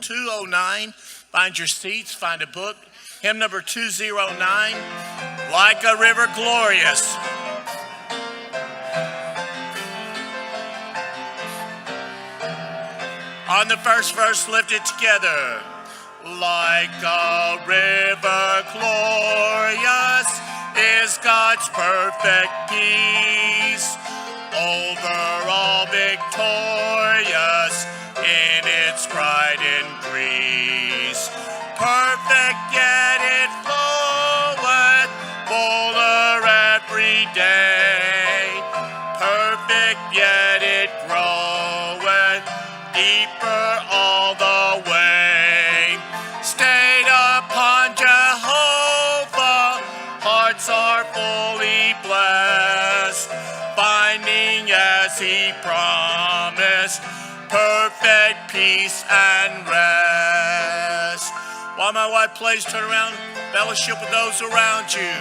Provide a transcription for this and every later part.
209. Find your seats, find a book. Hymn number 209, Like a River Glorious. On the first verse, lift it together. Like a river glorious is God's perfect peace, over all victorious in its pride increase. Perfect yet it floweth, fuller every day. Perfect yet it groweth, deeper all the way. Stayed upon Jehovah, hearts are fully blessed, finding as he promised, perfect peace and rest. While my wife plays, turn around, fellowship with those around you.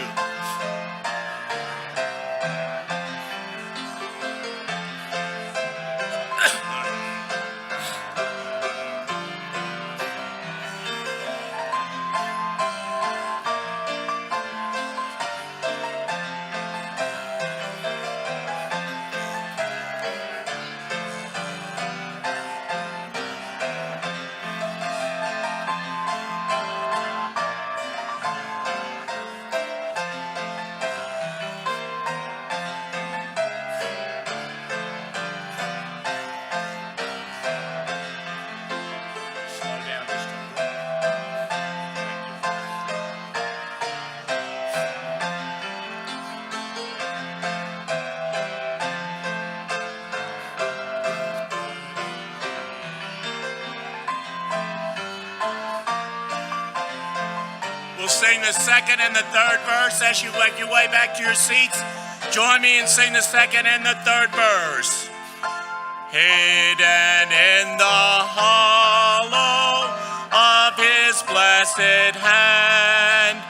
We'll sing the second and the third verse as you make your way back to your seats. Join me and sing the second and the third verse. Hidden in the hollow of his blessed hand,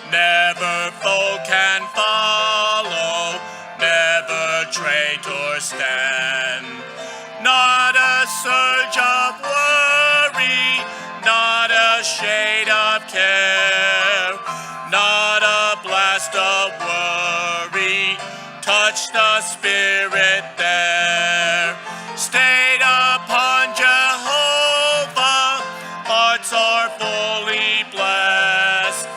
never foe can follow, never traitor stand. Not a surge of worry, not a shade of care, not a blast of worry, touch the spirit there. Stayed upon Jehovah, hearts are fully blessed,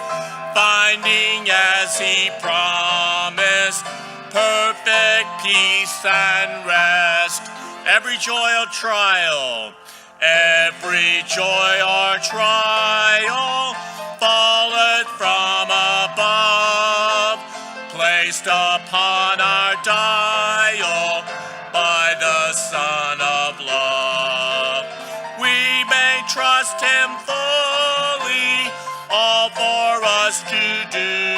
finding as he promised, perfect peace and rest. Every joy or trial, every joy or trial falleth from above, placed upon our dial by the Son of Love. We may trust him fully, all for us to do.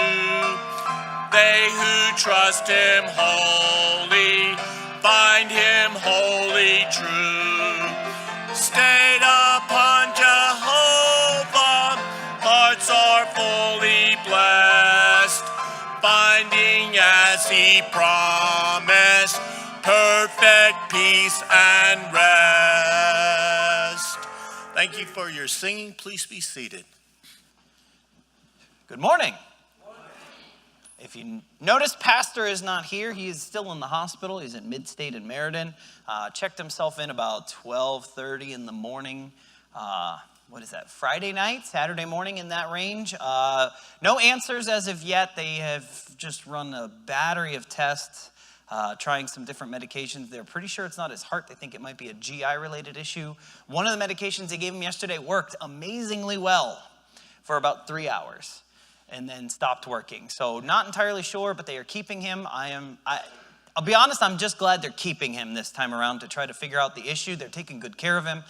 They who trust him wholly find him wholly true. Stayed upon Jehovah, hearts are fully blessed, finding as he promised, perfect peace and rest. Thank you for your singing. Please be seated. Good morning. If you notice, Pastor is not here. He is still in the hospital. He's at Midstate in Meriden. Checked himself in about 12:30 in the morning. Friday night, Saturday morning, in that range. No answers as of yet. They have just run a battery of tests, trying some different medications. They're pretty sure it's not his heart. They think it might be a GI-related issue. One of the medications they gave him yesterday worked amazingly well for about 3 hours, and then stopped working. So not entirely sure, but they are keeping him. I'll be honest, I'm just glad they're keeping him this time around to try to figure out the issue. They're taking good care of him.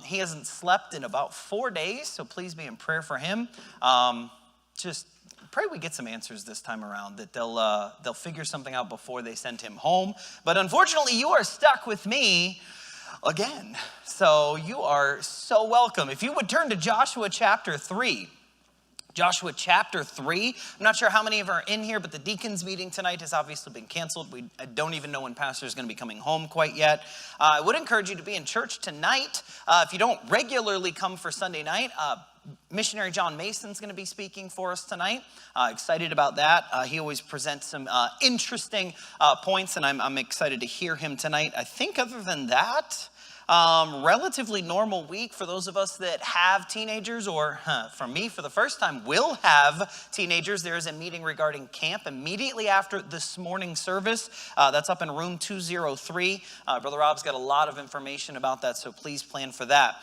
He hasn't slept in about 4 days, so please be in prayer for him. Just pray we get some answers this time around, that they'll figure something out before they send him home. But unfortunately, you are stuck with me again. So you are so welcome. If you would turn to Joshua chapter 3. Joshua chapter 3. I'm not sure how many of you are in here, but the deacons meeting tonight has obviously been canceled. I don't even know when pastor is going to be coming home quite yet. I would encourage you to be in church tonight. If you don't regularly come for Sunday night, missionary John Mason's going to be speaking for us tonight. Excited about that. He always presents some interesting points, and I'm excited to hear him tonight. I think other than that, relatively normal week for those of us that have teenagers, or for me, for the first time, will have teenagers. There is a meeting regarding camp immediately after this morning service. That's up in room 203. Brother Rob's got a lot of information about that, so please plan for that.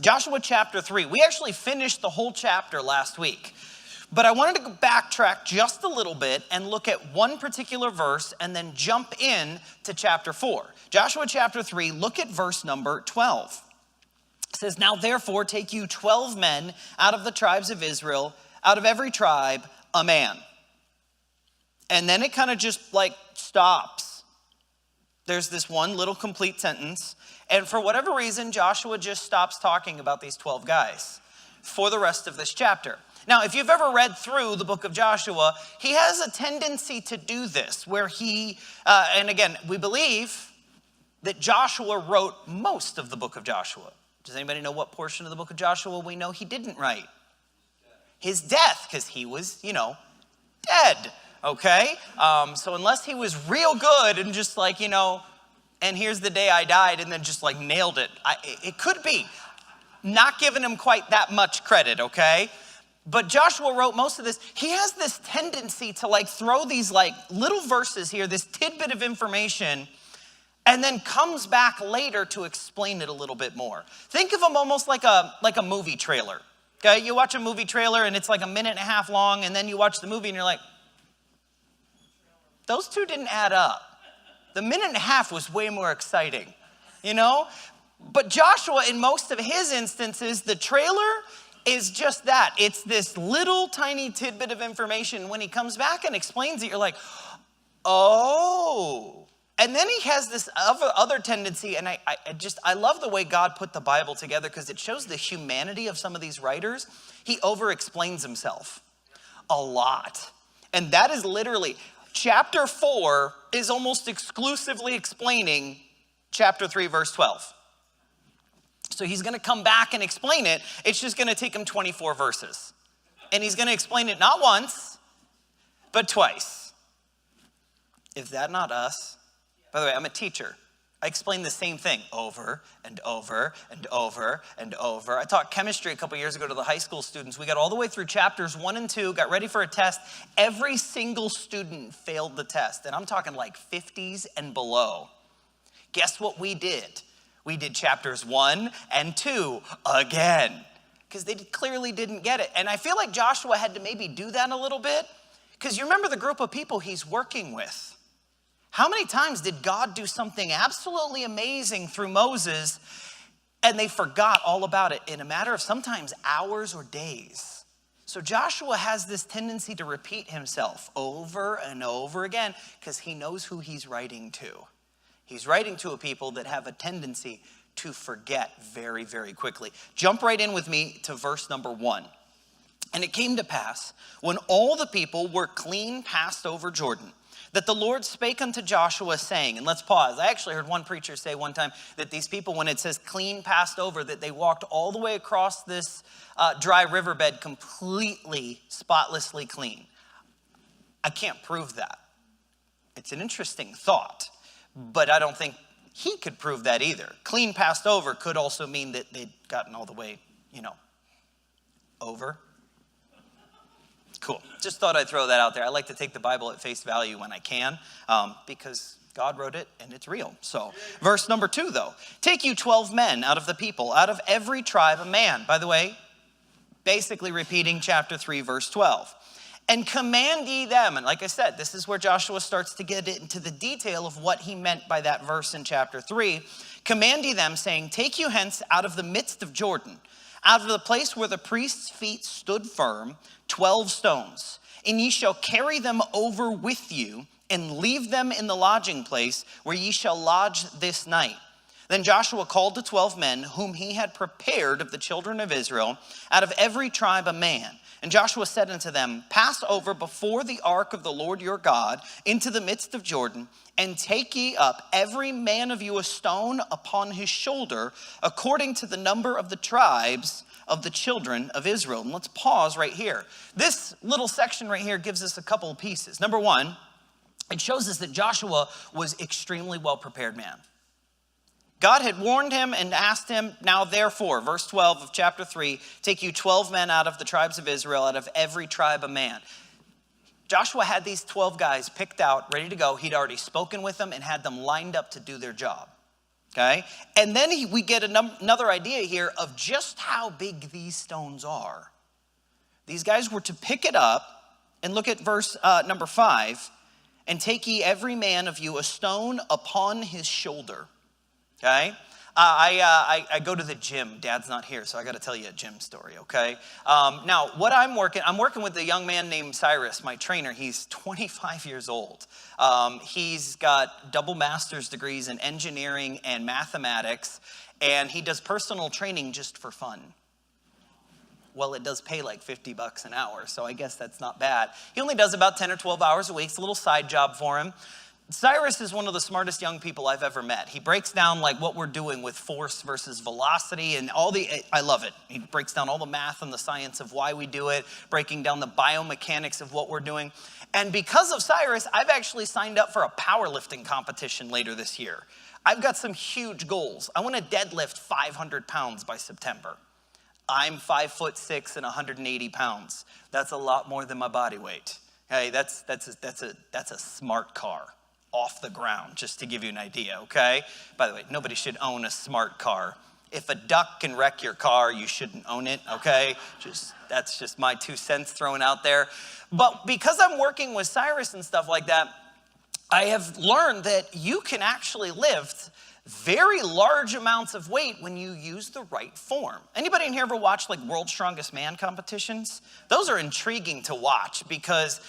Joshua chapter 3. We actually finished the whole chapter last week. But I wanted to backtrack just a little bit and look at one particular verse and then jump in to chapter 4. Joshua chapter 3, look at verse number 12. It says, "Now therefore take you 12 men out of the tribes of Israel, out of every tribe, a man." And then it kind of just like stops. There's this one little complete sentence. And for whatever reason, Joshua just stops talking about these 12 guys for the rest of this chapter. Now, if you've ever read through the book of Joshua, he has a tendency to do this, where and again, we believe that Joshua wrote most of the book of Joshua. Does anybody know what portion of the book of Joshua we know he didn't write? His death, because he was, dead, okay? So unless he was real good and just like, and here's the day I died, and then just like nailed it, it could be. Not giving him quite that much credit, okay? But Joshua wrote most of this. He has this tendency to like throw these like little verses here, this tidbit of information, and then comes back later to explain it a little bit more. Think of them almost like a movie trailer. Okay, you watch a movie trailer and it's like a minute and a half long, and then you watch the movie and you're like, those two didn't add up. The minute and a half was way more exciting, But Joshua, in most of his instances, the trailer is just that. It's this little tiny tidbit of information. When he comes back and explains it, you're like, oh. And then he has this other tendency, and I love the way God put the Bible together, because it shows the humanity of some of these writers. He over-explains himself a lot. And that is literally, chapter 4 is almost exclusively explaining chapter 3, verse 12. So he's going to come back and explain it. It's just going to take him 24 verses. And he's going to explain it not once, but twice. Is that not us? By the way, I'm a teacher. I explain the same thing over and over and over and over. I taught chemistry a couple years ago to the high school students. We got all the way through chapters 1 and 2, got ready for a test. Every single student failed the test. And I'm talking like 50s and below. Guess what we did? We did chapters 1 and 2 again, because they clearly didn't get it. And I feel like Joshua had to maybe do that a little bit, because you remember the group of people he's working with. How many times did God do something absolutely amazing through Moses, and they forgot all about it in a matter of sometimes hours or days? So Joshua has this tendency to repeat himself over and over again, because he knows who he's writing to. He's writing to a people that have a tendency to forget very, very quickly. Jump right in with me to verse number 1. "And it came to pass, when all the people were clean passed over Jordan, that the Lord spake unto Joshua, saying," and let's pause. I actually heard one preacher say one time that these people, when it says clean passed over, that they walked all the way across this dry riverbed completely, spotlessly clean. I can't prove that. It's an interesting thought. But I don't think he could prove that either. Clean passed over could also mean that they'd gotten all the way, over. Cool. Just thought I'd throw that out there. I like to take the Bible at face value when I can, because God wrote it and it's real. So verse number 2, though. "Take you 12 men out of the people, out of every tribe a man." By the way, basically repeating chapter 3, verse 12. "And command ye them," and like I said, this is where Joshua starts to get into the detail of what he meant by that verse in chapter 3. "Command ye them, saying, Take you hence out of the midst of Jordan, out of the place where the priest's feet stood firm, 12 stones. And ye shall carry them over with you, and leave them in the lodging place where ye shall lodge this night. Then Joshua called the 12 men whom he had prepared of the children of Israel, out of every tribe a man. And Joshua said unto them, pass over before the ark of the Lord your God into the midst of Jordan, and take ye up every man of you a stone upon his shoulder, according to the number of the tribes of the children of Israel. And let's pause right here. This little section right here gives us a couple of pieces. Number one, it shows us that Joshua was extremely well-prepared man. God had warned him and asked him, now therefore, verse 12 of chapter 3, take you 12 men out of the tribes of Israel, out of every tribe a man. Joshua had these 12 guys picked out, ready to go. He'd already spoken with them and had them lined up to do their job. Okay? And then we get another idea here of just how big these stones are. These guys were to pick it up, and look at verse number 5, and take ye every man of you a stone upon his shoulder. Okay, I go to the gym. Dad's not here, so I got to tell you a gym story. Okay, now what I'm working with a young man named Cyrus, my trainer. He's 25 years old. He's got double master's degrees in engineering and mathematics, and he does personal training just for fun. Well, it does pay like $50 an hour, so I guess that's not bad. He only does about 10 or 12 hours a week. It's a little side job for him. Cyrus is one of the smartest young people I've ever met. He breaks down like what we're doing with force versus velocity and I love it. He breaks down all the math and the science of why we do it, breaking down the biomechanics of what we're doing. And because of Cyrus, I've actually signed up for a powerlifting competition later this year. I've got some huge goals. I want to deadlift 500 pounds by September. I'm 5'6" and 180 pounds. That's a lot more than my body weight. Hey, that's a smart car. Off the ground, just to give you an idea, okay? By the way, nobody should own a smart car. If a duck can wreck your car, you shouldn't own it, okay? That's just my 2 cents thrown out there. But because I'm working with Cyrus and stuff like that, I have learned that you can actually lift very large amounts of weight when you use the right form. Anybody in here ever watch like World's Strongest Man competitions? Those are intriguing to watch because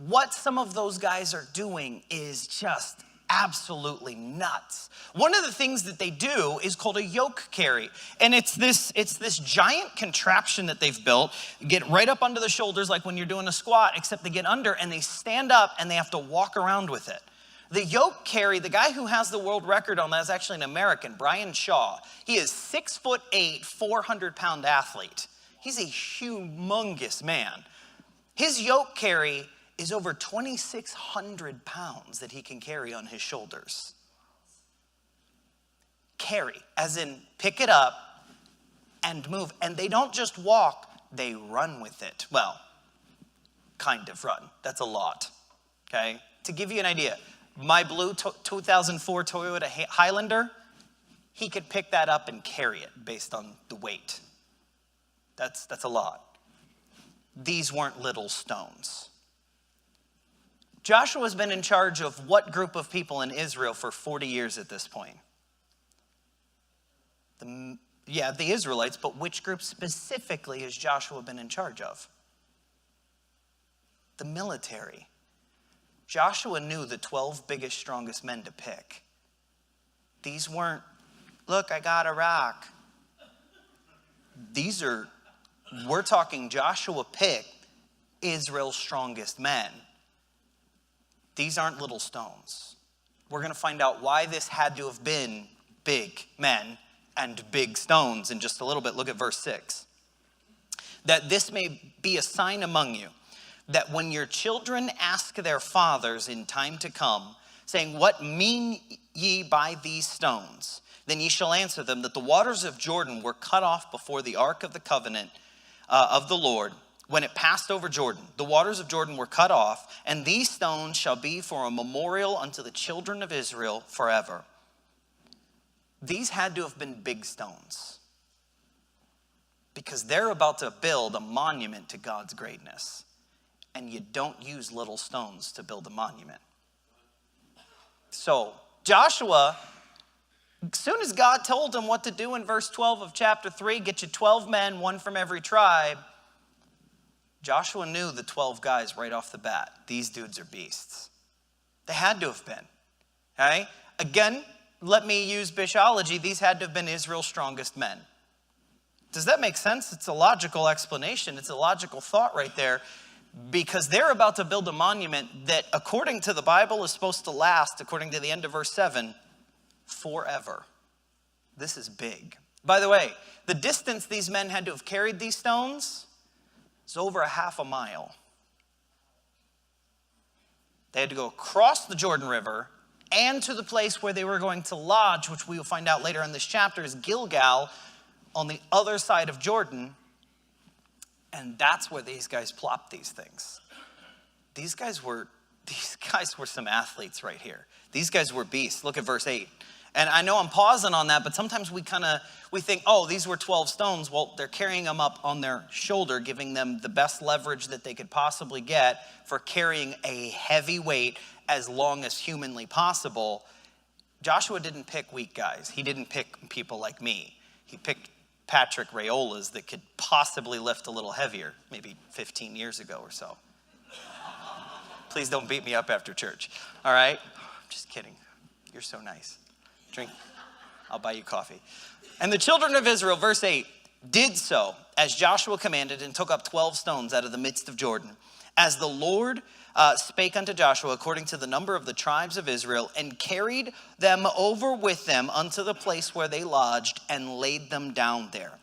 what some of those guys are doing is just absolutely nuts. One of the things that they do is called a yoke carry. And it's this giant contraption that they've built. Get right up under the shoulders like when you're doing a squat, except they get under and they stand up and they have to walk around with it. The yoke carry, the guy who has the world record on that is actually an American, Brian Shaw. He is 6'8", 400-pound athlete. He's a humongous man. His yoke carry is over 2,600 pounds that he can carry on his shoulders. Carry, as in pick it up and move. And they don't just walk, they run with it. Well, kind of run. That's a lot, okay? To give you an idea, my blue 2004 Toyota Highlander, he could pick that up and carry it based on the weight. That's a lot. These weren't little stones. Joshua's been in charge of what group of people in Israel for 40 years at this point? The Israelites, but which group specifically has Joshua been in charge of? The military. Joshua knew the 12 biggest, strongest men to pick. These weren't, look, I got a rock. We're talking Joshua picked Israel's strongest men. These aren't little stones. We're going to find out why this had to have been big men and big stones in just a little bit. Look at verse 6. That this may be a sign among you, that when your children ask their fathers in time to come, saying, what mean ye by these stones? Then ye shall answer them that the waters of Jordan were cut off before the ark of the covenant of the Lord. When it passed over Jordan, the waters of Jordan were cut off, and these stones shall be for a memorial unto the children of Israel forever. These had to have been big stones because they're about to build a monument to God's greatness. And you don't use little stones to build a monument. So Joshua, as soon as God told him what to do in verse 12 of chapter 3, get you 12 men, one from every tribe, Joshua knew the 12 guys right off the bat. These dudes are beasts. They had to have been. Okay? Again, let me use Bishology, these had to have been Israel's strongest men. Does that make sense? It's a logical explanation. It's a logical thought right there, because they're about to build a monument that, according to the Bible, is supposed to last, according to the end of verse 7, forever. This is big. By the way, the distance these men had to have carried these stones is over a half a mile. They had to go across the Jordan River and to the place where they were going to lodge, which we will find out later in this chapter is Gilgal, on the other side of Jordan. And that's where these guys plopped these things. These guys were some athletes right here. These guys were beasts. Look at verse 8. And I know I'm pausing on that, but sometimes we think, oh, these were 12 stones. Well, they're carrying them up on their shoulder, giving them the best leverage that they could possibly get for carrying a heavy weight as long as humanly possible. Joshua didn't pick weak guys. He didn't pick people like me. He picked Patrick Rayolas that could possibly lift a little heavier, maybe 15 years ago or so. Please don't beat me up after church, all right? I'm just kidding. You're so nice. Drink. I'll buy you coffee. And the children of Israel, verse 8, did so as Joshua commanded and took up 12 stones out of the midst of Jordan, as the Lord spake unto Joshua according to the number of the tribes of Israel, and carried them over with them unto the place where they lodged and laid them down there.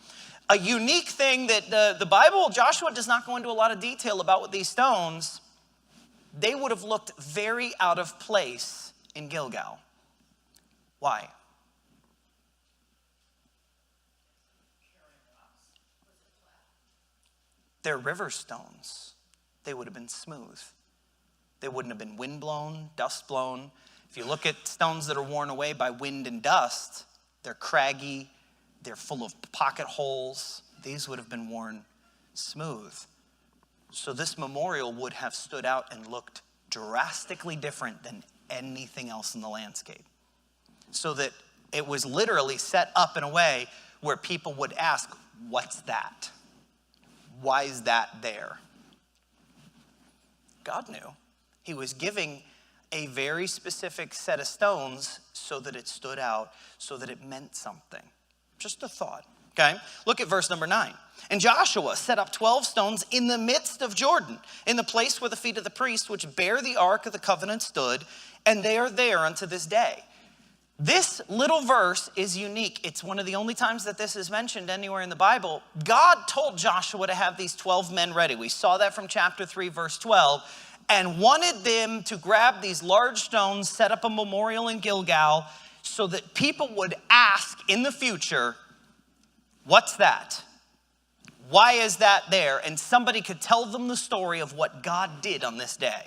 A unique thing that the Bible, Joshua does not go into a lot of detail about with these stones. They would have looked very out of place in Gilgal. Why? They're river stones. They would have been smooth. They wouldn't have been windblown, dust blown. If you look at stones that are worn away by wind and dust, they're craggy, they're full of pocket holes. These would have been worn smooth. So this memorial would have stood out and looked drastically different than anything else in the landscape. So that it was literally set up in a way where people would ask, what's that? Why is that there? God knew. He was giving a very specific set of stones so that it stood out, so that it meant something. Just a thought, okay? Look at verse number 9. And Joshua set up 12 stones in the midst of Jordan, in the place where the feet of the priests which bear the ark of the covenant stood, and they are there unto this day. This little verse is unique. It's one of the only times that this is mentioned anywhere in the Bible. God told Joshua to have these 12 men ready. We saw that from chapter 3, verse 12, and wanted them to grab these large stones, set up a memorial in Gilgal, so that people would ask in the future, what's that? Why is that there? And somebody could tell them the story of what God did on this day.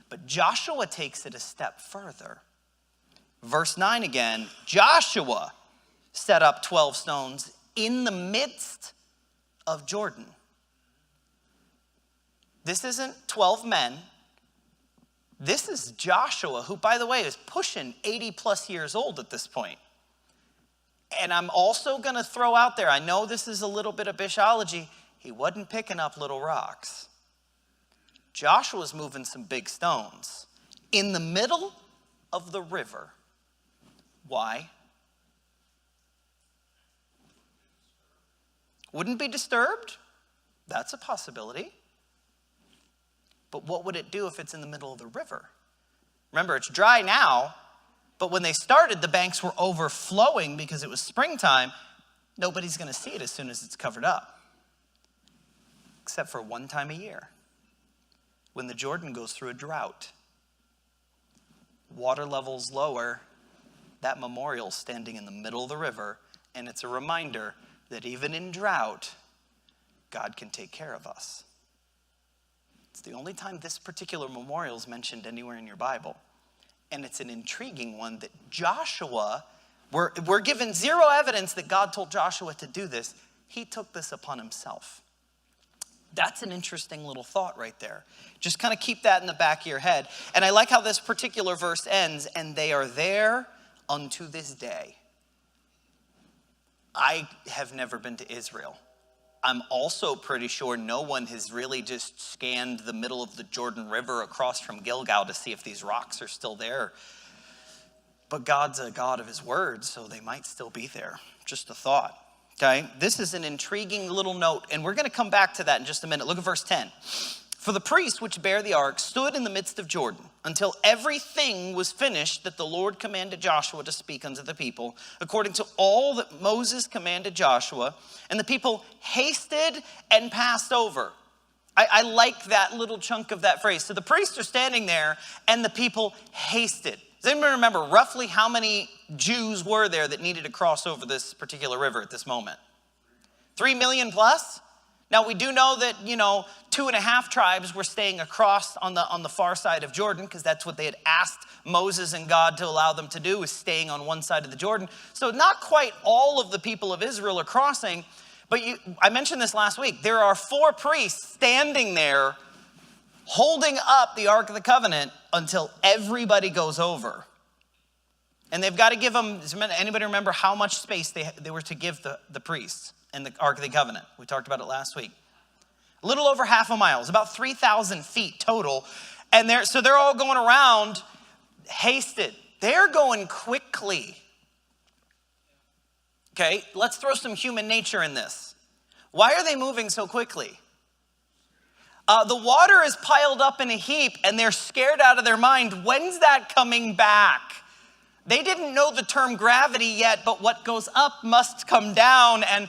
But Joshua takes it a step further. Verse 9 again, Joshua set up 12 stones in the midst of Jordan. This isn't 12 men. This is Joshua, who, by the way, is pushing 80 plus years old at this point. And I'm also going to throw out there, I know this is a little bit of Bishology, he wasn't picking up little rocks. Joshua's moving some big stones in the middle of the river. Why? Wouldn't be disturbed? That's a possibility. But what would it do if it's in the middle of the river? Remember, it's dry now, but when they started, the banks were overflowing because it was springtime. Nobody's going to see it as soon as it's covered up. Except for one time a year, when the Jordan goes through a drought. Water levels lower, that memorial's standing in the middle of the river, and it's a reminder that even in drought, God can take care of us. It's the only time this particular memorial is mentioned anywhere in your Bible. And it's an intriguing one that Joshua, we're given zero evidence that God told Joshua to do this. He took this upon himself. That's an interesting little thought right there. Just kind of keep that in the back of your head. And I like how this particular verse ends, and they are there unto this day. I have never been to Israel. I'm also pretty sure no one has really just scanned the middle of the Jordan River across from Gilgal to see if these rocks are still there. But God's a God of his word, so they might still be there. Just a thought, okay? This is an intriguing little note, and we're going to come back to that in just a minute. Look at verse 10. For the priests which bear the ark stood in the midst of Jordan until everything was finished that the Lord commanded Joshua to speak unto the people, according to all that Moses commanded Joshua. And the people hasted and passed over. I like that little chunk of that phrase. So the priests are standing there and the people hasted. Does anyone remember roughly how many Jews were there that needed to cross over this particular river at this moment? 3 million plus? Now we do know that, 2.5 tribes were staying across on the far side of Jordan, because that's what they had asked Moses and God to allow them to do, was staying on one side of the Jordan. So not quite all of the people of Israel are crossing, but I mentioned this last week. There are 4 priests standing there holding up the Ark of the Covenant until everybody goes over. And they've got to give them, does anybody remember how much space they were to give the priests and the Ark of the Covenant? We talked about it last week. A little over half a mile. It's about 3,000 feet total. And they're all going around hasted. They're going quickly. Okay, let's throw some human nature in this. Why are they moving so quickly? The water is piled up in a heap and they're scared out of their mind. When's that coming back? They didn't know the term gravity yet, but what goes up must come down. And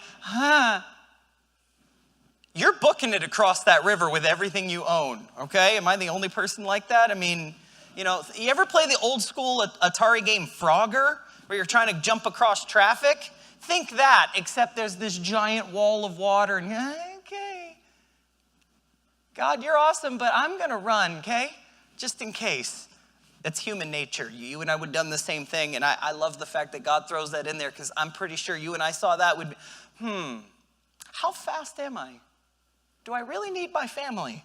you're booking it across that river with everything you own, okay? Am I the only person like that? I mean, you ever play the old school Atari game Frogger, where you're trying to jump across traffic? Think that, except there's this giant wall of water. And, okay, God, you're awesome, but I'm going to run, okay? Just in case. That's human nature. You and I would have done the same thing, and I love the fact that God throws that in there, because I'm pretty sure you and I saw that would be, how fast am I? Do I really need my family?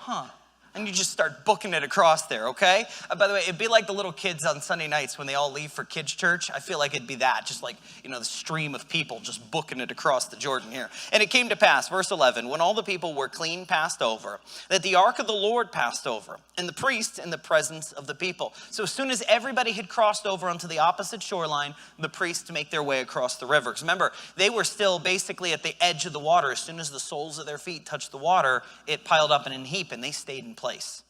And you just start booking it across there, okay? By the way, it'd be like the little kids on Sunday nights when they all leave for kids' church. I feel like it'd be that, just like, the stream of people just booking it across the Jordan here. And it came to pass, verse 11, when all the people were clean passed over, that the ark of the Lord passed over, and the priests in the presence of the people. So as soon as everybody had crossed over onto the opposite shoreline, the priests make their way across the river. Because remember, they were still basically at the edge of the water. As soon as the soles of their feet touched the water, it piled up in a heap, and they stayed in place.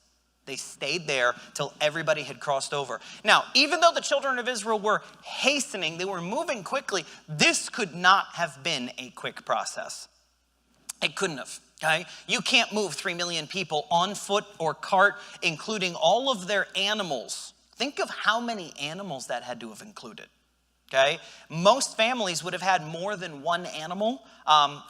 They stayed there till everybody had crossed over. Now, even though the children of Israel were hastening, they were moving quickly, this could not have been a quick process. It couldn't have, okay? You can't move 3 million people on foot or cart, including all of their animals. Think of how many animals that had to have included. Okay, most families would have had more than one animal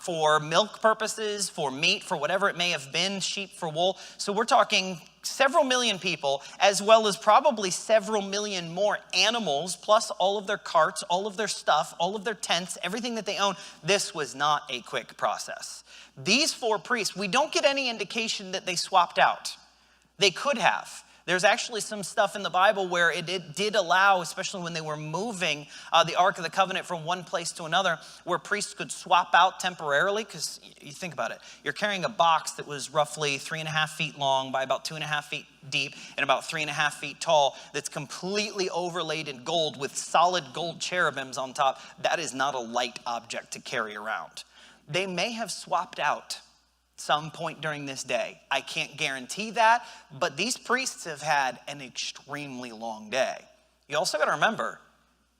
for milk purposes, for meat, for whatever it may have been, sheep for wool. So we're talking several million people, as well as probably several million more animals, plus all of their carts, all of their stuff, all of their tents, everything that they own. This was not a quick process. These 4 priests, we don't get any indication that they swapped out. They could have. There's actually some stuff in the Bible where it did allow, especially when they were moving the Ark of the Covenant from one place to another, where priests could swap out temporarily. Because you think about it, you're carrying a box that was roughly 3.5 feet long by about 2.5 feet deep and about 3.5 feet tall, that's completely overlaid in gold with solid gold cherubims on top. That is not a light object to carry around. They may have swapped out some point during this day. I can't guarantee that, but these priests have had an extremely long day. You also got to remember,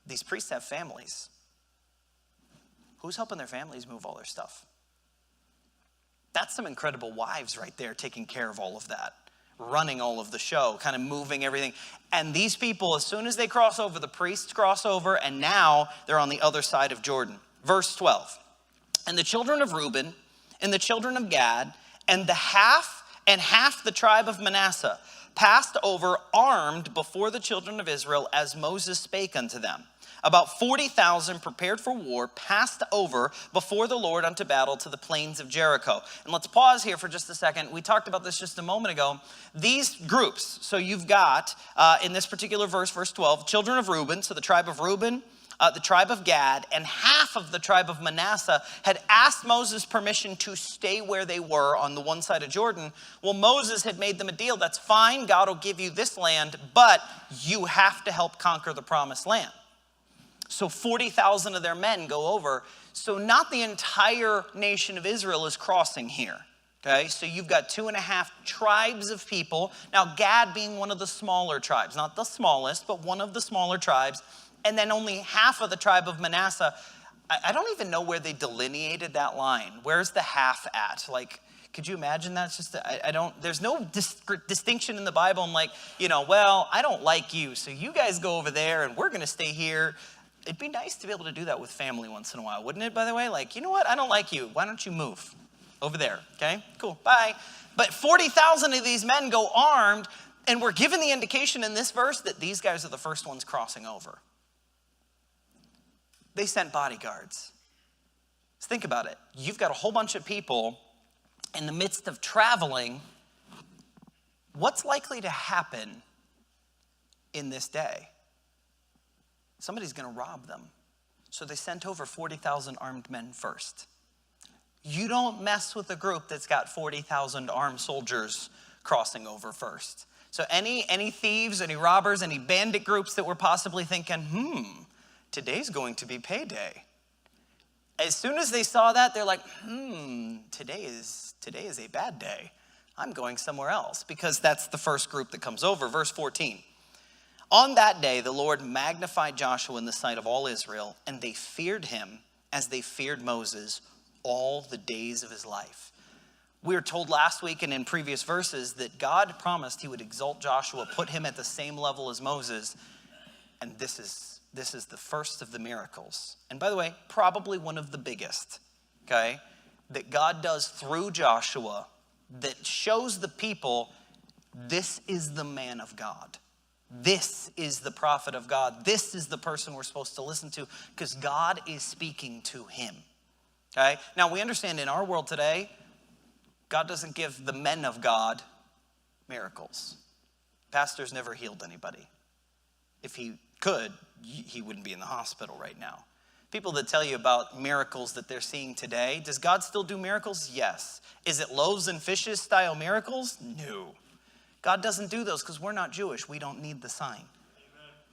these priests have families. Who's helping their families move all their stuff? That's some incredible wives right there taking care of all of that, running all of the show, kind of moving everything. And these people, as soon as they cross over, the priests cross over, and now they're on the other side of Jordan. Verse 12, and the children of Reuben and the children of Gad, and half the tribe of Manasseh passed over armed before the children of Israel, as Moses spake unto them. About 40,000 prepared for war passed over before the Lord unto battle to the plains of Jericho. And let's pause here for just a second. We talked about this just a moment ago. These groups, so you've got in this particular verse, verse 12, children of Reuben, so the tribe of Reuben, the tribe of Gad, and half of the tribe of Manasseh had asked Moses permission to stay where they were on the one side of Jordan. Well, Moses had made them a deal. That's fine. God will give you this land, but you have to help conquer the promised land. So 40,000 of their men go over. So not the entire nation of Israel is crossing here. Okay, so you've got 2.5 tribes of people. Now, Gad being one of the smaller tribes, not the smallest, but one of the smaller tribes. And then only half of the tribe of Manasseh. I don't even know where they delineated that line. Where's the half at? Like, could you imagine that? It's just, there's no distinction in the Bible. I'm like, well, I don't like you, so you guys go over there and we're going to stay here. It'd be nice to be able to do that with family once in a while, wouldn't it, by the way? Like, you know what? I don't like you. Why don't you move over there? Okay, cool, bye. But 40,000 of these men go armed, and we're given the indication in this verse that these guys are the first ones crossing over. They sent bodyguards. Let's think about it. You've got a whole bunch of people in the midst of traveling. What's likely to happen in this day? Somebody's going to rob them. So they sent over 40,000 armed men first. You don't mess with a group that's got 40,000 armed soldiers crossing over first. So any thieves, any robbers, any bandit groups that were possibly thinking, today's going to be payday. As soon as they saw that, they're like, today is a bad day. I'm going somewhere else, because that's the first group that comes over. Verse 14. On that day, the Lord magnified Joshua in the sight of all Israel, and they feared him as they feared Moses all the days of his life. We were told last week and in previous verses that God promised he would exalt Joshua, put him at the same level as Moses. And this is the first of the miracles. And by the way, probably one of the biggest, okay, that God does through Joshua that shows the people this is the man of God. This is the prophet of God. This is the person we're supposed to listen to, because God is speaking to him. Okay? Now, we understand in our world today, God doesn't give the men of God miracles. Pastors never healed anybody. If he could, he wouldn't be in the hospital right now. People that tell you about miracles that they're seeing today, does God still do miracles? Yes. Is it loaves and fishes style miracles? No. God doesn't do those because we're not Jewish. We don't need the sign.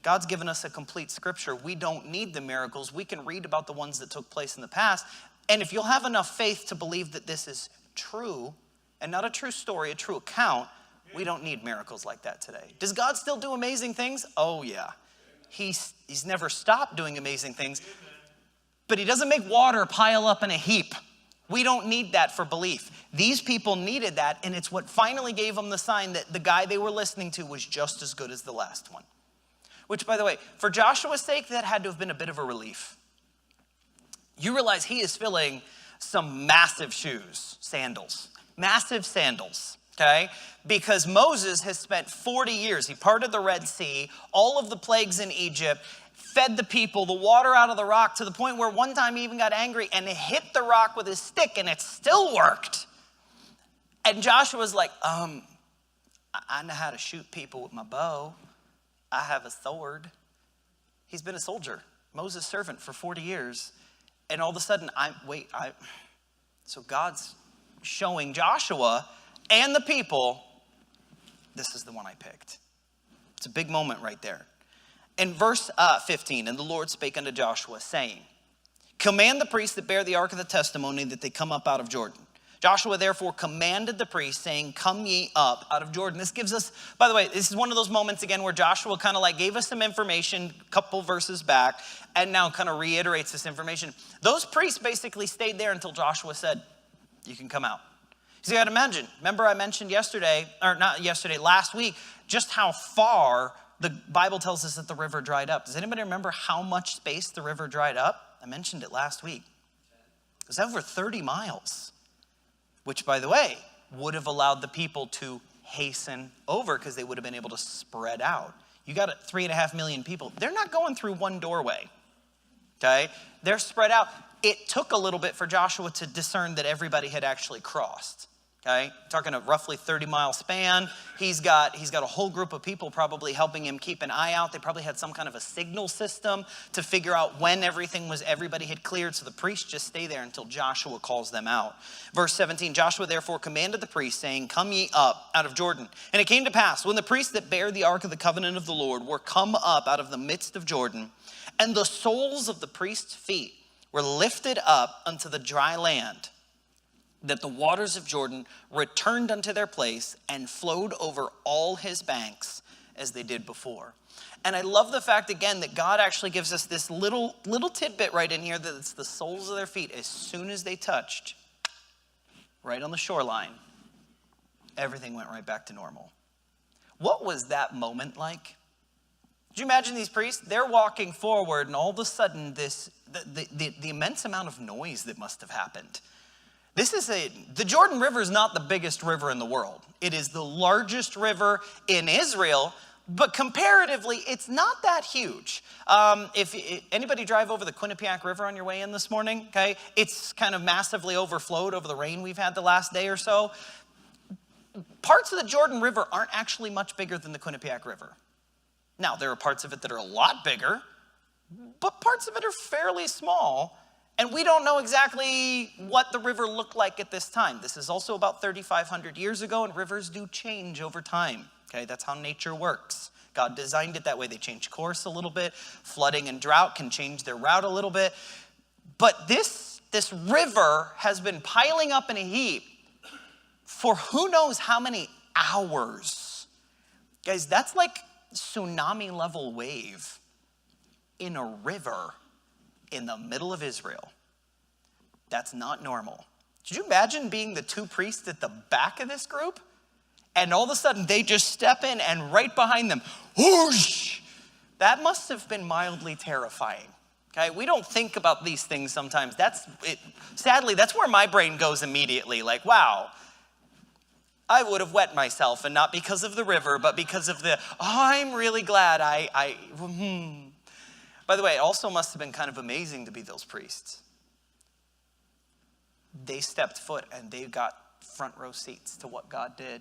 God's given us a complete scripture. We don't need the miracles. We can read about the ones that took place in the past. And if you'll have enough faith to believe that this is true, and not a true story, a true account, we don't need miracles like that today. Does God still do amazing things? Oh, yeah. He's never stopped doing amazing things. But he doesn't make water pile up in a heap. We don't need that for belief. These people needed that, and it's what finally gave them the sign that the guy they were listening to was just as good as the last one. Which, by the way, for Joshua's sake, that had to have been a bit of a relief. You realize he is filling some massive shoes, sandals, massive sandals, okay? Because Moses has spent 40 years. He parted the Red Sea, all of the plagues in Egypt, fed the people, the water out of the rock, to the point where one time he even got angry and hit the rock with his stick, and it still worked. And Joshua's like, I know how to shoot people with my bow. I have a sword. He's been a soldier, Moses' servant for 40 years. And all of a sudden, so God's showing Joshua and the people, this is the one I picked. It's a big moment right there. In verse 15, and the Lord spake unto Joshua, saying, command the priests that bear the ark of the testimony that they come up out of Jordan. Joshua therefore commanded the priests, saying, come ye up out of Jordan. This gives us, by the way, this is one of those moments again where Joshua kind of like gave us some information a couple verses back and now kind of reiterates this information. Those priests basically stayed there until Joshua said, you can come out. So you got to imagine, remember I mentioned last week, just how far the Bible tells us that the river dried up. Does anybody remember how much space the river dried up? I mentioned it last week. It was over 30 miles. Which, by the way, would have allowed the people to hasten over because they would have been able to spread out. You got 3.5 million people. They're not going through one doorway, okay? They're spread out. It took a little bit for Joshua to discern that everybody had actually crossed, Okay, talking a roughly 30-mile span. He's got a whole group of people probably helping him keep an eye out. They probably had some kind of a signal system to figure out when everybody had cleared. So the priests just stay there until Joshua calls them out. Verse 17, Joshua therefore commanded the priests, saying, come ye up out of Jordan. And it came to pass, when the priests that bear the ark of the covenant of the Lord were come up out of the midst of Jordan, and the soles of the priests' feet were lifted up unto the dry land, that the waters of Jordan returned unto their place and flowed over all his banks as they did before. And I love the fact, again, that God actually gives us this little tidbit right in here, that it's the soles of their feet. As soon as they touched, right on the shoreline, everything went right back to normal. What was that moment like? Did you imagine these priests? They're walking forward, and all of a sudden, the immense amount of noise that must have happened. The Jordan River is not the biggest river in the world. It is the largest river in Israel, but comparatively, it's not that huge. If anybody drive over the Quinnipiac River on your way in this morning, okay, it's kind of massively overflowed over the rain we've had the last day or so. Parts of the Jordan River aren't actually much bigger than the Quinnipiac River. Now, there are parts of it that are a lot bigger, but parts of it are fairly small. And we don't know exactly what the river looked like at this time. This is also about 3,500 years ago, and rivers do change over time. Okay, that's how nature works. God designed it that way. They change course a little bit. Flooding and drought can change their route a little bit. But this river has been piling up in a heap for who knows how many hours. Guys, that's like tsunami level wave in a river in the middle of Israel. That's not normal. Could you imagine being the two priests at the back of this group? And all of a sudden they just step in, and right behind them, whoosh! That must have been mildly terrifying. Okay, we don't think about these things sometimes. Sadly, that's where my brain goes immediately. Like, wow, I would have wet myself, and not because of the river, but because of I'm really glad By the way, it also must have been kind of amazing to be those priests. They stepped foot and they got front row seats to what God did.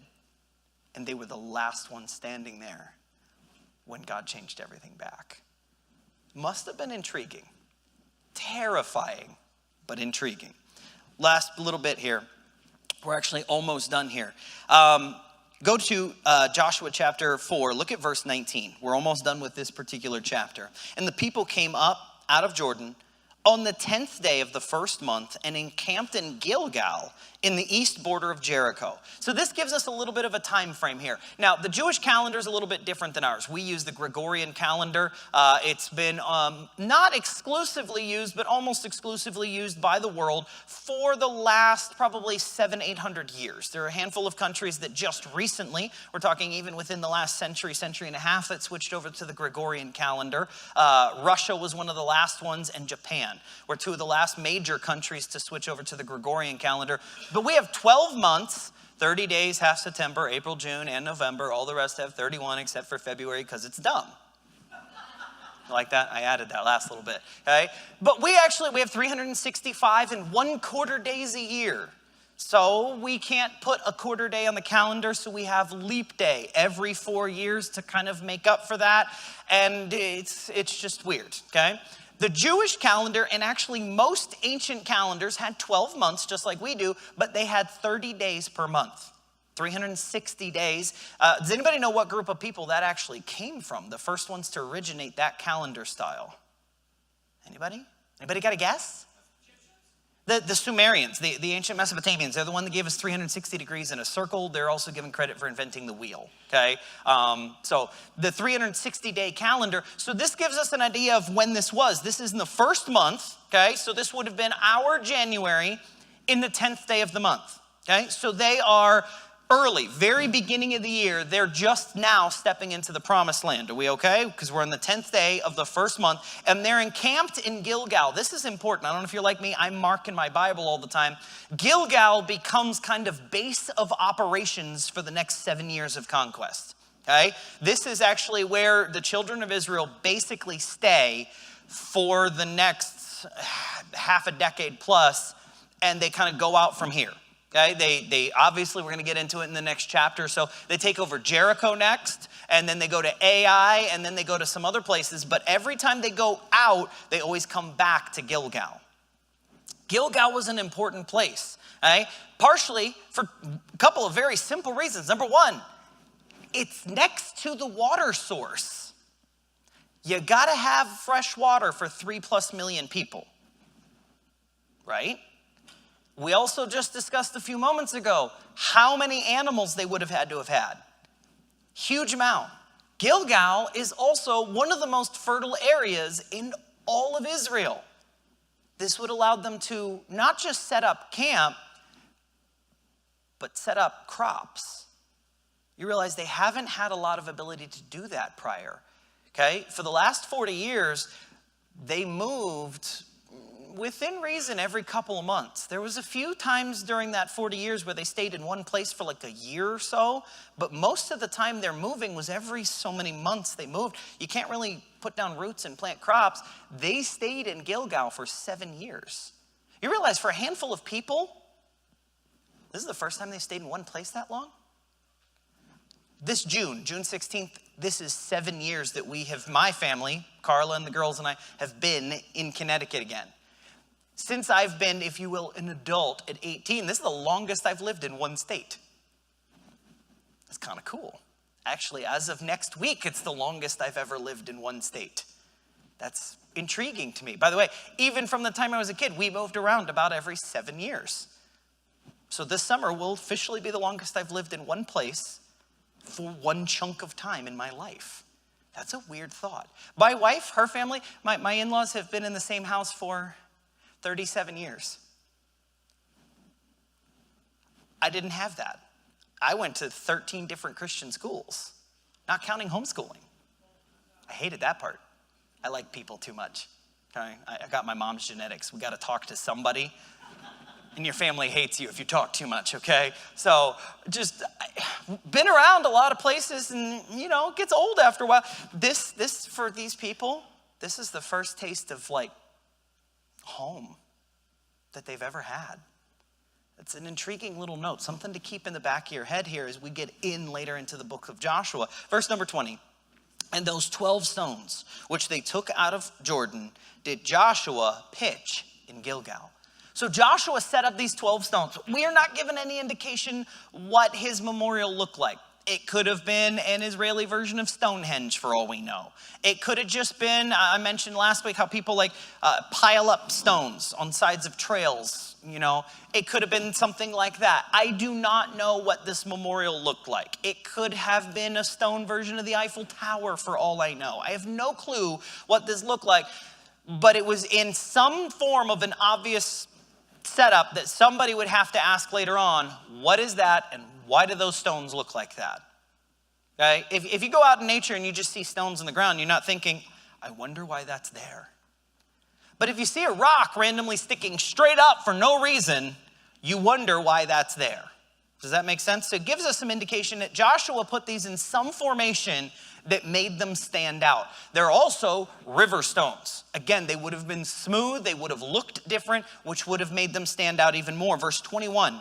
And they were the last ones standing there when God changed everything back. Must have been intriguing. Terrifying, but intriguing. Last little bit here. We're actually almost done here. Go to Joshua chapter 4. Look at verse 19. We're almost done with this particular chapter. And the people came up out of Jordan on the 10th day of the first month and encamped in Gilgal in the east border of Jericho. So this gives us a little bit of a time frame here. Now, the Jewish calendar is a little bit different than ours. We use the Gregorian calendar. It's been not exclusively used, but almost exclusively used by the world for the last probably 700-800 years. There are a handful of countries that just recently, we're talking even within the last century and a half, that switched over to the Gregorian calendar. Russia was one of the last ones, and Japan were two of the last major countries to switch over to the Gregorian calendar. But we have 12 months, 30 days, half September, April, June, and November. All the rest have 31 except for February because it's dumb. Like that? I added that last little bit, okay? But we have 365 and 1/4 days a year. So we can't put a quarter day on the calendar, so we have leap day every 4 years to kind of make up for that. And it's just weird, okay? The Jewish calendar, and actually most ancient calendars, had 12 months, just like we do, but they had 30 days per month, 360 days. Does anybody know what group of people that actually came from? The first ones to originate that calendar style. Anybody? Anybody got a guess? The Sumerians, the ancient Mesopotamians, they're the one that gave us 360 degrees in a circle. They're also given credit for inventing the wheel, okay? So the 360-day calendar. So this gives us an idea of when this was. This is in the first month, okay? So this would have been our January in the 10th day of the month, okay? So they are early, very beginning of the year. They're just now stepping into the promised land. Are we okay? Because we're on the 10th day of the first month, and they're encamped in Gilgal. This is important. I don't know if you're like me. I'm marking my Bible all the time. Gilgal becomes kind of base of operations for the next 7 years of conquest. Okay? This is actually where the children of Israel basically stay for the next half a decade plus, and they kind of go out from here. Okay, they obviously, we're going to get into it in the next chapter. So they take over Jericho next, and then they go to Ai, and then they go to some other places. But every time they go out, they always come back to Gilgal. Gilgal was an important place, okay? Partially for a couple of very simple reasons. Number one, it's next to the water source. You got to have fresh water for 3+ million people, right? We also just discussed a few moments ago how many animals they would have had to have had. Huge amount. Gilgal is also one of the most fertile areas in all of Israel. This would allow them to not just set up camp, but set up crops. You realize they haven't had a lot of ability to do that prior. Okay? For the last 40 years, they moved within reason every couple of months. There was a few times during that 40 years where they stayed in one place for like a year or so, but most of the time they're moving was every so many months they moved. You can't really put down roots and plant crops. They stayed in Gilgal for 7 years. You realize for a handful of people, this is the first time they stayed in one place that long? This June 16th, this is 7 years that we have, my family, Carla and the girls and I, have been in Connecticut again. Since I've been, if you will, an adult at 18, this is the longest I've lived in one state. That's kind of cool. Actually, as of next week, it's the longest I've ever lived in one state. That's intriguing to me. By the way, even from the time I was a kid, we moved around about every 7 years. So this summer will officially be the longest I've lived in one place for one chunk of time in my life. That's a weird thought. My wife, her family, my in-laws have been in the same house for 37 years. I didn't have that. I went to 13 different Christian schools, not counting homeschooling. I hated that part. I like people too much. Okay? I got my mom's genetics. We got to talk to somebody. And your family hates you if you talk too much, okay? So just been around a lot of places and, you know, it gets old after a while. This for these people, this is the first taste of like home that they've ever had. It's an intriguing little note, something to keep in the back of your head here as we get in later into the book of Joshua. Verse number 20. And those 12 stones which they took out of Jordan did Joshua pitch in Gilgal. So Joshua set up these 12 stones. We are not given any indication what his memorial looked like. It could have been an Israeli version of Stonehenge for all we know. It could have just been, I mentioned last week how people like pile up stones on sides of trails, you know. It could have been something like that. I do not know what this memorial looked like. It could have been a stone version of the Eiffel Tower for all I know. I have no clue what this looked like, but it was in some form of an obvious setup that somebody would have to ask later on, what is that and why do those stones look like that? Okay? If you go out in nature and you just see stones in the ground, you're not thinking, I wonder why that's there. But if you see a rock randomly sticking straight up for no reason, you wonder why that's there. Does that make sense? So it gives us some indication that Joshua put these in some formation that made them stand out. They're also river stones. Again, they would have been smooth, they would have looked different, which would have made them stand out even more. Verse 21,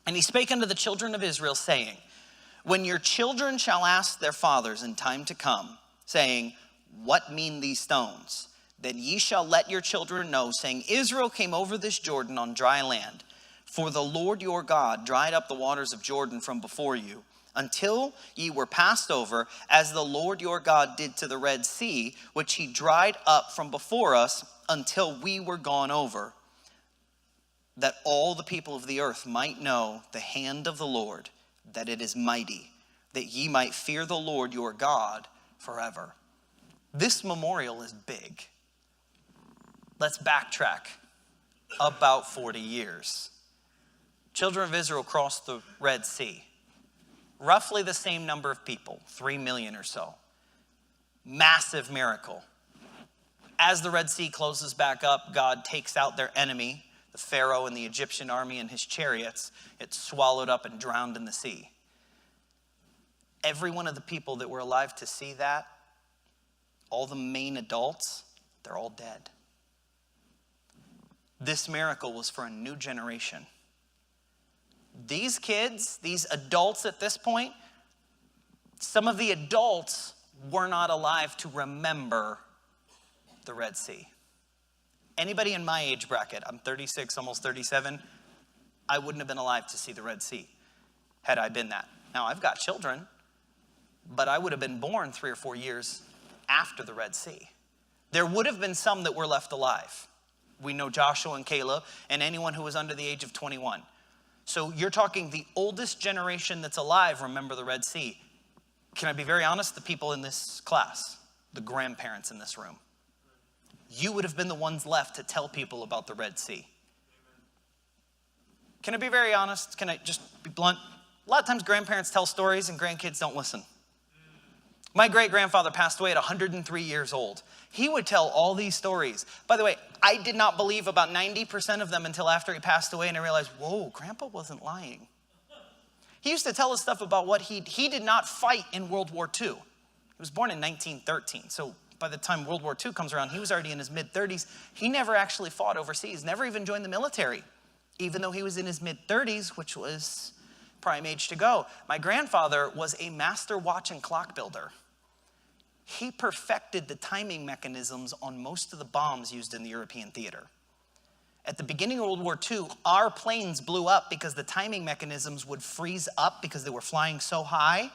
and he spake unto the children of Israel, saying, when your children shall ask their fathers in time to come, saying, what mean these stones? Then ye shall let your children know, saying, Israel came over this Jordan on dry land. For the Lord your God dried up the waters of Jordan from before you, until ye were passed over, as the Lord your God did to the Red Sea, which he dried up from before us, until we were gone over, that all the people of the earth might know the hand of the Lord, that it is mighty, that ye might fear the Lord your God forever. This memorial is big. Let's backtrack about 40 years. Children of Israel crossed the Red Sea. Roughly the same number of people, 3 million or so. Massive miracle. As the Red Sea closes back up, God takes out their enemy, the Pharaoh and the Egyptian army and his chariots. It's swallowed up and drowned in the sea. Every one of the people that were alive to see that, all the main adults, they're all dead. This miracle was for a new generation. These kids, these adults at this point, some of the adults were not alive to remember the Red Sea. Anybody in my age bracket, I'm 36, almost 37, I wouldn't have been alive to see the Red Sea had I been that. Now, I've got children, but I would have been born 3 or 4 years after the Red Sea. There would have been some that were left alive. We know Joshua and Caleb and anyone who was under the age of 21. So you're talking the oldest generation that's alive remember the Red Sea. Can I be very honest? The people in this class, the grandparents in this room, you would have been the ones left to tell people about the Red Sea. Can I be very honest? Can I just be blunt? A lot of times grandparents tell stories and grandkids don't listen. My great-grandfather passed away at 103 years old. He would tell all these stories. By the way, I did not believe about 90% of them until after he passed away, and I realized, whoa, Grandpa wasn't lying. He used to tell us stuff about what he did not fight in World War II. He was born in 1913, so by the time World War II comes around, he was already in his mid-30s. He never actually fought overseas, never even joined the military, even though he was in his mid-30s, which was prime age to go. My grandfather was a master watch and clock builder. He perfected the timing mechanisms on most of the bombs used in the European theater. At the beginning of World War II, our planes blew up because the timing mechanisms would freeze up because they were flying so high.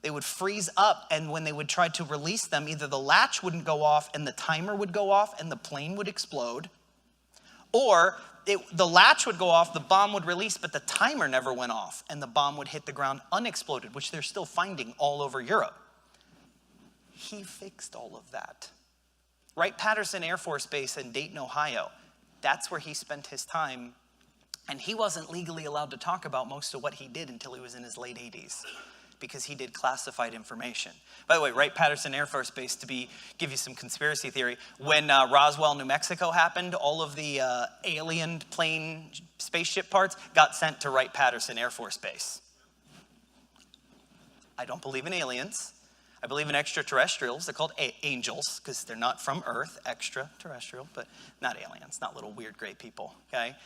They would freeze up, and when they would try to release them, either the latch wouldn't go off and the timer would go off and the plane would explode, or the latch would go off, the bomb would release, but the timer never went off and the bomb would hit the ground unexploded, which they're still finding all over Europe. He fixed all of that. Wright-Patterson Air Force Base in Dayton, Ohio. That's where he spent his time. And he wasn't legally allowed to talk about most of what he did until he was in his late 80s because he did classified information. By the way, Wright-Patterson Air Force Base, give you some conspiracy theory, when Roswell, New Mexico happened, all of the alien plane spaceship parts got sent to Wright-Patterson Air Force Base. I don't believe in aliens. I believe in extraterrestrials. They're called angels because they're not from Earth, extraterrestrial, but not aliens, not little weird gray people, okay?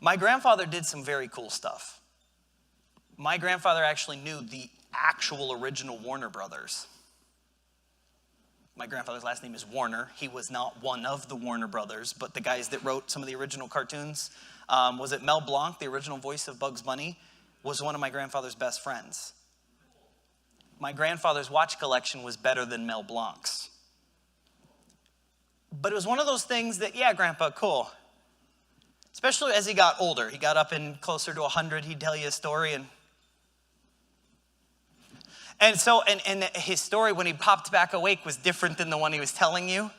My grandfather did some very cool stuff. My grandfather actually knew the actual original Warner Brothers. My grandfather's last name is Warner. He was not one of the Warner Brothers, but the guys that wrote some of the original cartoons, was it Mel Blanc, the original voice of Bugs Bunny, was one of my grandfather's best friends. My grandfather's watch collection was better than Mel Blanc's. But it was one of those things that, yeah, Grandpa, cool. Especially as he got older. He got up in closer to 100, he'd tell you a story. And so his story when he popped back awake was different than the one he was telling you.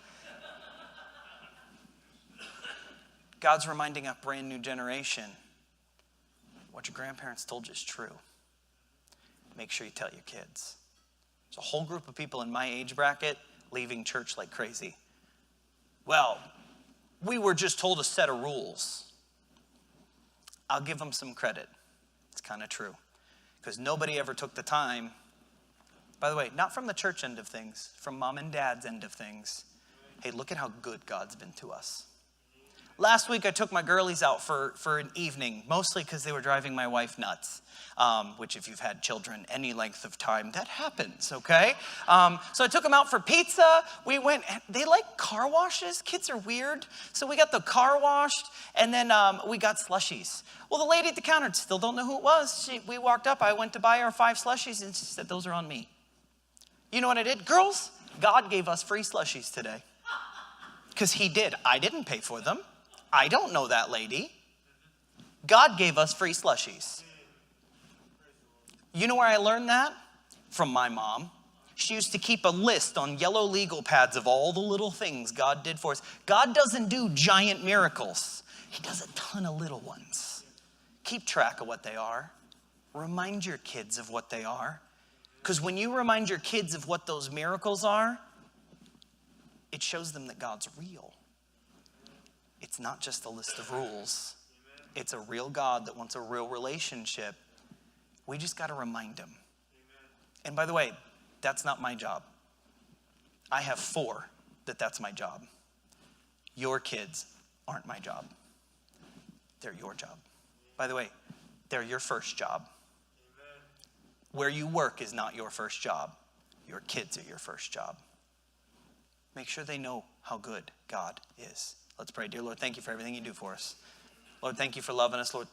God's reminding a brand new generation, what your grandparents told you is true. Make sure you tell your kids. There's a whole group of people in my age bracket leaving church like crazy. Well, we were just told a set of rules. I'll give them some credit. It's kind of true. Because nobody ever took the time, by the way, not from the church end of things, from mom and dad's end of things. Hey, look at how good God's been to us. Last week, I took my girlies out for an evening, mostly because they were driving my wife nuts, which if you've had children any length of time, that happens, okay? So I took them out for pizza. We went, they like car washes. Kids are weird. So we got the car washed, and then we got slushies. Well, the lady at the counter still don't know who it was. We walked up. I went to buy her 5 slushies, and she said, those are on me. You know what I did? Girls, God gave us free slushies today. Because he did. I didn't pay for them. I don't know that lady. God gave us free slushies. You know where I learned that? From my mom. She used to keep a list on yellow legal pads of all the little things God did for us. God doesn't do giant miracles. He does a ton of little ones. Keep track of what they are. Remind your kids of what they are. Because when you remind your kids of what those miracles are, it shows them that God's real. It's not just a list of rules. It's a real God that wants a real relationship. We just got to remind him. And by the way, that's not my job. I have 4 that's my job. Your kids aren't my job. They're your job. By the way, they're your first job. Where you work is not your first job. Your kids are your first job. Make sure they know how good God is. Let's pray. Dear Lord, thank you for everything you do for us. Lord, thank you for loving us. Lord,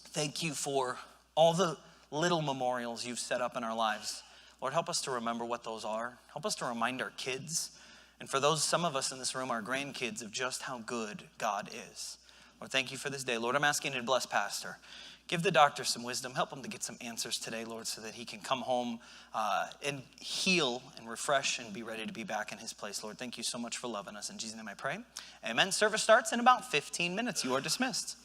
thank you for all the little memorials you've set up in our lives. Lord, help us to remember what those are. Help us to remind our kids. And for those, some of us in this room, our grandkids, of just how good God is. Lord, thank you for this day. Lord, I'm asking you to bless Pastor. Give the doctor some wisdom. Help him to get some answers today, Lord, so that he can come home and heal and refresh and be ready to be back in his place. Lord, thank you so much for loving us. In Jesus' name I pray. Amen. Service starts in about 15 minutes. You are dismissed.